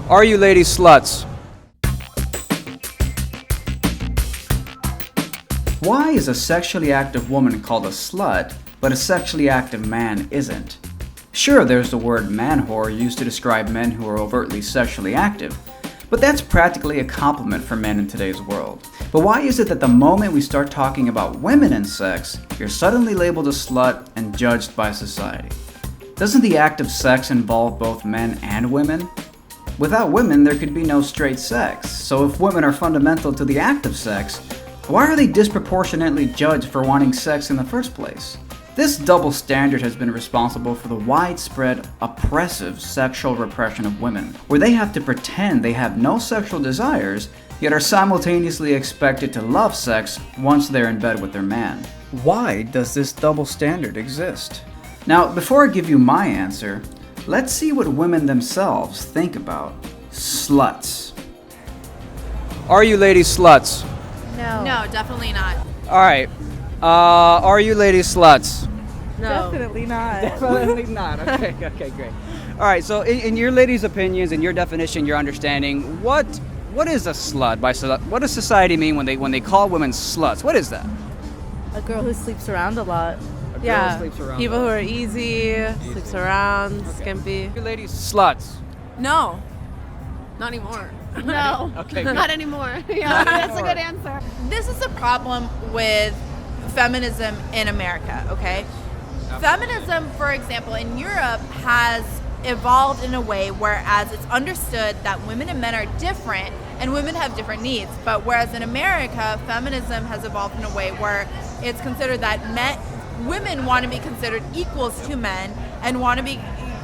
Are you ladies sluts? Why is a sexually active woman called a slut, but a sexually active man isn't? Sure, there's the word man whore used to describe men who are overtly sexually active, but that's practically a compliment for men in today's world. But why is it that the moment we start talking about women and sex, you're suddenly labeled a slut and judged by society? Doesn't the act of sex involve both men and women? Without women, there could be no straight sex, so if women are fundamental to the act of sex, why are they disproportionately judged for wanting sex in the first place? This double standard has been responsible for the widespread, oppressive sexual repression of women, where they have to pretend they have no sexual desires, yet are simultaneously expected to love sex once they're in bed with their man. Why does this double standard exist? Now, before I give you my answer, let's see what women themselves think about sluts. Are you ladies sluts? No, definitely not. Alright. Are you ladies sluts? No. Definitely not. Definitely not. Okay, great. Alright, so in your ladies' opinions, in your definition, your understanding, what is a slut? By slut, what does society mean when they call women sluts? What is that? A girl who sleeps around a lot. A girl Yeah. who sleeps around. People who are easy, sleeps around, skimpy. You ladies sluts. No, not anymore. No. Okay, Not anymore. Yeah, that's a good answer. This is a problem with feminism in America, okay? Feminism, for example, in Europe has evolved in a way whereas it's understood that women and men are different and women have different needs. But whereas in America, feminism has evolved in a way where it's considered that women want to be considered equals to men and want to be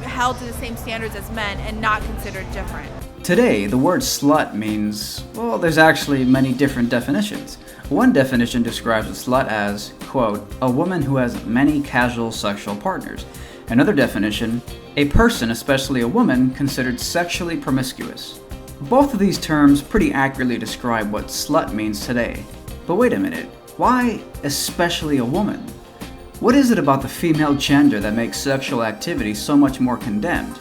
held to the same standards as men and not considered different. Today, the word slut means, well, there's actually many different definitions. One definition describes a slut as, quote, a woman who has many casual sexual partners. Another definition, a person, especially a woman, considered sexually promiscuous. Both of these terms pretty accurately describe what slut means today. But wait a minute, why especially a woman? What is it about the female gender that makes sexual activity so much more condemned?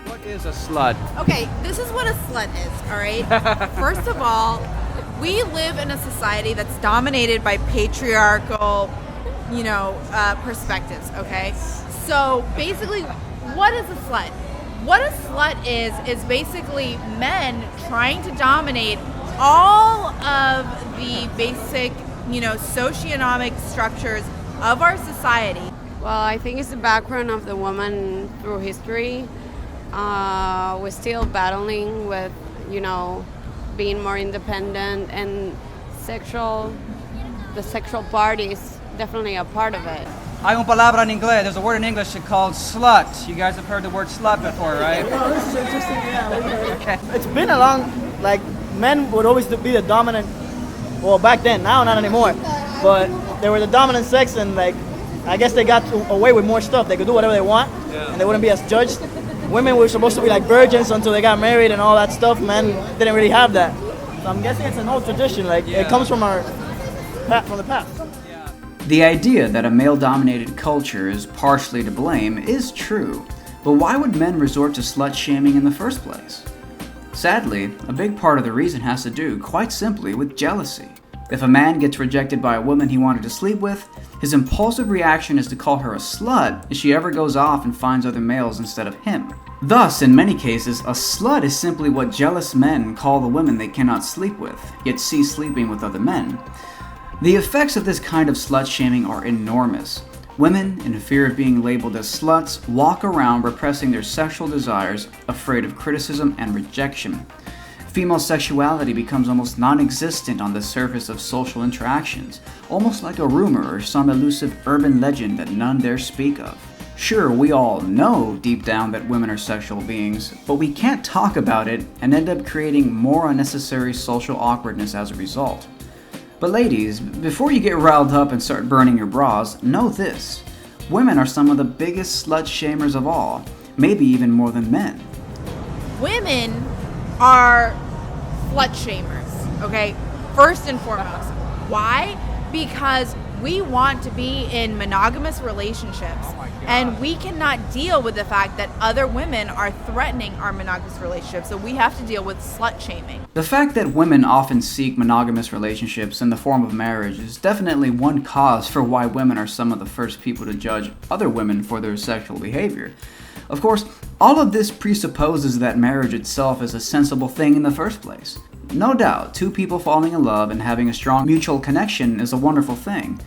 What is a slut? Okay, this is what a slut is, all right? First of all, we live in a society that's dominated by patriarchal, perspectives, okay? So basically, what is a slut? What a slut is basically men trying to dominate all of the basic, socioeconomic structures of our society. Well, I think it's the background of the woman through history. We're still battling with, being more independent, and the sexual part is definitely a part of it. Hay una palabra en inglés. There's a word in English called slut. You guys have heard the word slut before, right? Oh, this is interesting. Yeah, it's been a long, men would always be the dominant. Well, back then, now not anymore. But they were the dominant sex, and I guess they got away with more stuff. They could do whatever they want, and they wouldn't be as judged. Women were supposed to be like virgins until they got married and all that stuff. Men didn't really have that. So I'm guessing it's an old tradition. It comes from the past. The idea that a male-dominated culture is partially to blame is true, but why would men resort to slut-shaming in the first place? Sadly, a big part of the reason has to do, quite simply, with jealousy. If a man gets rejected by a woman he wanted to sleep with, his impulsive reaction is to call her a slut if she ever goes off and finds other males instead of him. Thus, in many cases, a slut is simply what jealous men call the women they cannot sleep with, yet see sleeping with other men. The effects of this kind of slut-shaming are enormous. Women, in fear of being labeled as sluts, walk around repressing their sexual desires, afraid of criticism and rejection. Female sexuality becomes almost non-existent on the surface of social interactions, almost like a rumor or some elusive urban legend that none dare speak of. Sure, we all know deep down that women are sexual beings, but we can't talk about it and end up creating more unnecessary social awkwardness as a result. But ladies, before you get riled up and start burning your bras, know this. Women are some of the biggest slut-shamers of all, maybe even more than men. Women are slut shamers, okay? First and foremost. Why? Because We want to be in monogamous relationships, and we cannot deal with the fact that other women are threatening our monogamous relationships, so we have to deal with slut shaming. The fact that women often seek monogamous relationships in the form of marriage is definitely one cause for why women are some of the first people to judge other women for their sexual behavior. Of course, all of this presupposes that marriage itself is a sensible thing in the first place. No doubt, two people falling in love and having a strong mutual connection is a wonderful thing.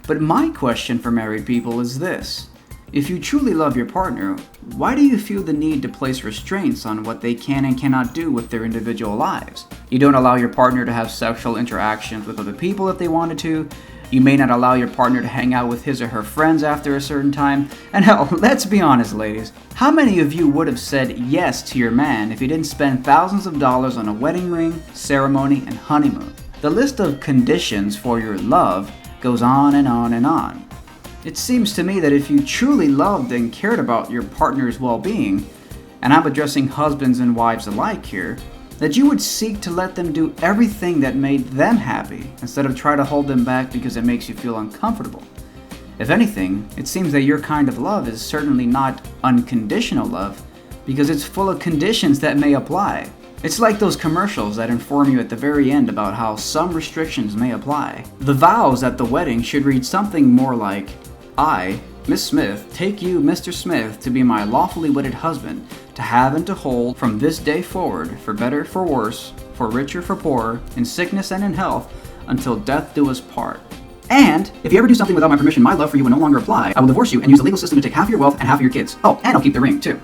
But my question for married people is this. If you truly love your partner, why do you feel the need to place restraints on what they can and cannot do with their individual lives? You don't allow your partner to have sexual interactions with other people if they wanted to. You may not allow your partner to hang out with his or her friends after a certain time. And hell, let's be honest, ladies. How many of you would have said yes to your man if he didn't spend thousands of dollars on a wedding ring, ceremony, and honeymoon? The list of conditions for your love goes on and on and on. It seems to me that if you truly loved and cared about your partner's well-being, and I'm addressing husbands and wives alike here, that you would seek to let them do everything that made them happy instead of try to hold them back because it makes you feel uncomfortable. If anything, it seems that your kind of love is certainly not unconditional love because it's full of conditions that may apply. It's like those commercials that inform you at the very end about how some restrictions may apply. The vows at the wedding should read something more like, I, Miss Smith, take you, Mr. Smith, to be my lawfully wedded husband, to have and to hold from this day forward, for better, for worse, for richer, for poorer, in sickness and in health, until death do us part. And, if you ever do something without my permission, my love for you will no longer apply. I will divorce you and use the legal system to take half your wealth and half of your kids. Oh, and I'll keep the ring, too.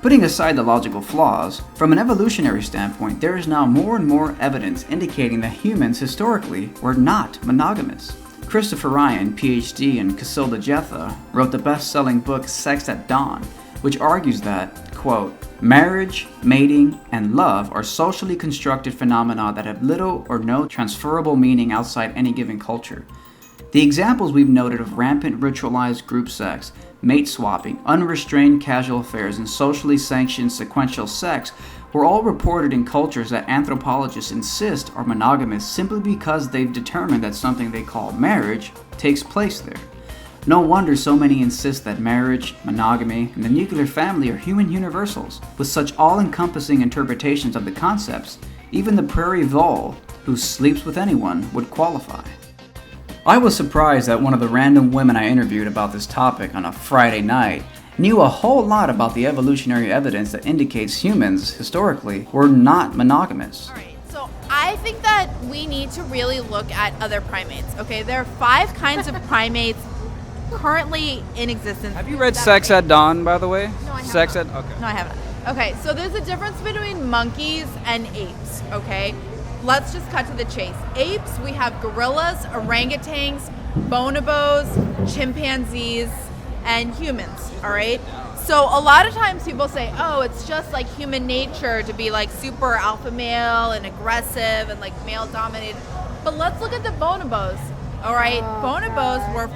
Putting aside the logical flaws, from an evolutionary standpoint, there is now more and more evidence indicating that humans historically were not monogamous. Christopher Ryan, PhD, and Casilda Jetha wrote the best-selling book Sex at Dawn, which argues that, quote, marriage, mating, and love are socially constructed phenomena that have little or no transferable meaning outside any given culture. The examples we've noted of rampant ritualized group sex, mate swapping, unrestrained casual affairs, and socially sanctioned sequential sex were all reported in cultures that anthropologists insist are monogamous simply because they've determined that something they call marriage takes place there. No wonder so many insist that marriage, monogamy, and the nuclear family are human universals. With such all-encompassing interpretations of the concepts, even the prairie vole, who sleeps with anyone, would qualify. I was surprised that one of the random women I interviewed about this topic on a Friday night knew a whole lot about the evolutionary evidence that indicates humans, historically, were not monogamous. Alright, so I think that we need to really look at other primates, okay? There are 5 kinds of primates currently in existence. Have you read Sex at Dawn, by the way? No, I have Sex not. at okay. No, I haven't. Okay, so there's a difference between monkeys and apes, okay? Let's just cut to the chase. Apes, we have gorillas, orangutans, bonobos, chimpanzees, and humans, all right? So a lot of times people say, oh, it's just like human nature to be like super alpha male and aggressive and like male dominated. But let's look at the bonobos, all right? Bonobos were,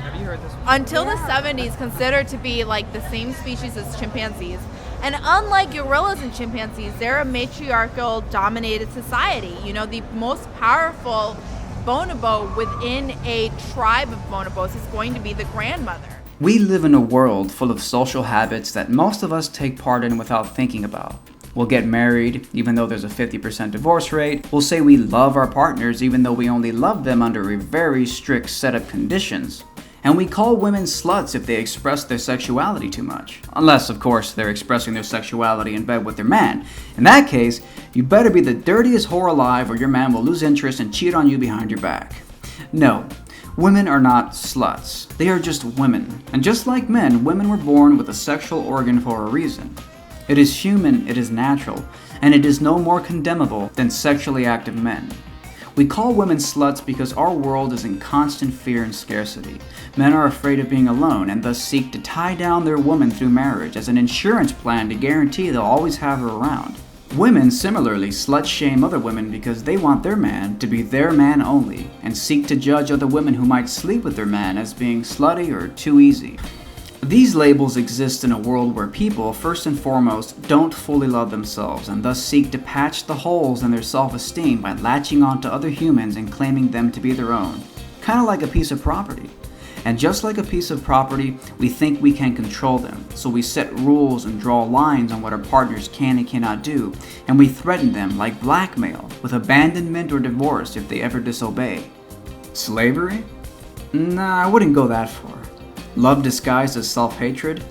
until the 70s, considered to be like the same species as chimpanzees. And unlike gorillas and chimpanzees, they're a matriarchal dominated society. You know, the most powerful bonobo within a tribe of bonobos is going to be the grandmother. We live in a world full of social habits that most of us take part in without thinking about. We'll get married, even though there's a 50% divorce rate. We'll say we love our partners, even though we only love them under a very strict set of conditions. And we call women sluts if they express their sexuality too much. Unless, of course, they're expressing their sexuality in bed with their man. In that case, you better be the dirtiest whore alive or your man will lose interest and cheat on you behind your back. No. Women are not sluts. They are just women. And just like men, women were born with a sexual organ for a reason. It is human, it is natural, and it is no more condemnable than sexually active men. We call women sluts because our world is in constant fear and scarcity. Men are afraid of being alone and thus seek to tie down their woman through marriage as an insurance plan to guarantee they'll always have her around. Women similarly slut-shame other women because they want their man to be their man only and seek to judge other women who might sleep with their man as being slutty or too easy. These labels exist in a world where people, first and foremost, don't fully love themselves and thus seek to patch the holes in their self-esteem by latching onto other humans and claiming them to be their own. Kinda like a piece of property. And just like a piece of property, we think we can control them. So we set rules and draw lines on what our partners can and cannot do. And we threaten them like blackmail with abandonment or divorce if they ever disobey. Slavery? Nah, I wouldn't go that far. Love disguised as self-hatred?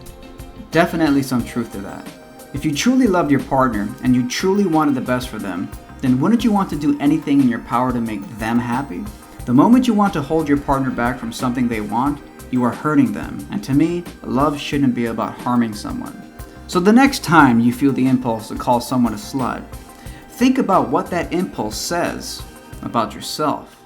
Definitely some truth to that. If you truly loved your partner and you truly wanted the best for them, then wouldn't you want to do anything in your power to make them happy? The moment you want to hold your partner back from something they want, you are hurting them. And to me, love shouldn't be about harming someone. So the next time you feel the impulse to call someone a slut, think about what that impulse says about yourself.